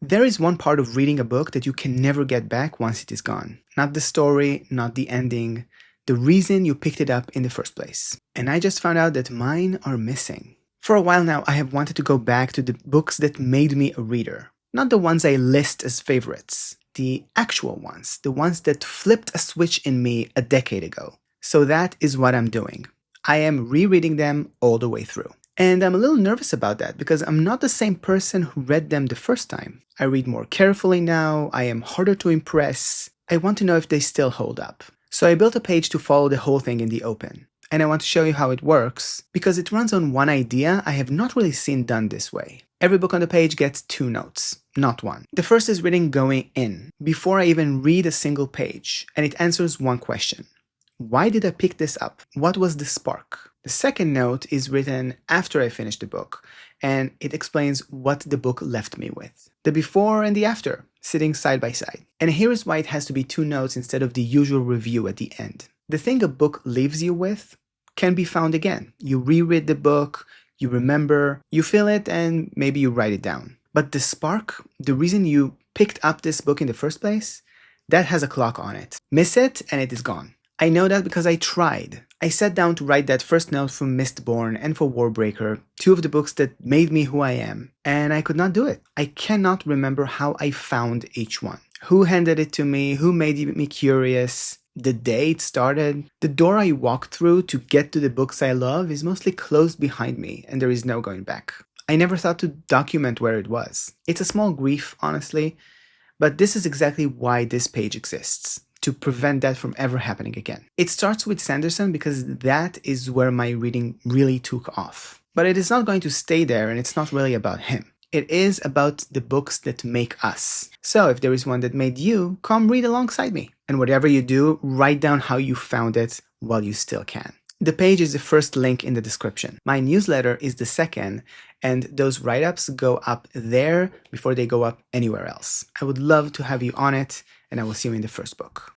There is one part of reading a book that you can never get back once it is gone. Not the story, not the ending, the reason you picked it up in the first place. And I just found out that mine are missing. For a while now, I have wanted to go back to the books that made me a reader. Not the ones I list as favorites. The actual ones. The ones that flipped a switch in me a decade ago. So that is what I'm doing. I am rereading them all the way through. And I'm a little nervous about that because I'm not the same person who read them the first time. I read more carefully now, I am harder to impress. I want to know if they still hold up. So I built a page to follow the whole thing in the open. And I want to show you how it works because it runs on one idea I have not really seen done this way. Every book on the page gets 2 notes, not 1. The first is written going in, before I even read a single page, and it answers one question. Why did I pick this up? What was the spark? The second note is written after I finished the book, and it explains what the book left me with. The before and the after, sitting side by side. And here is why it has to be 2 notes instead of the usual review at the end. The thing a book leaves you with can be found again. You reread the book, you remember, you feel it, and maybe you write it down. But the spark, the reason you picked up this book in the first place, that has a clock on it. Miss it, and it is gone. I know that because I tried. I sat down to write that first note for Mistborn and for Warbreaker, 2 of the books that made me who I am, and I could not do it. I cannot remember how I found each one. Who handed it to me, who made me curious, the day it started. The door I walked through to get to the books I love is mostly closed behind me, and there is no going back. I never thought to document where it was. It's a small grief, honestly, but this is exactly why this page exists. To prevent that from ever happening again. It starts with Sanderson because that is where my reading really took off. But it is not going to stay there, and it's not really about him. It is about the books that make us. So if there is one that made you, come read alongside me. And whatever you do, write down how you found it while you still can. The page is the first link in the description. My newsletter is the second, and those write-ups go up there before they go up anywhere else. I would love to have you on it, and I will see you in the first book.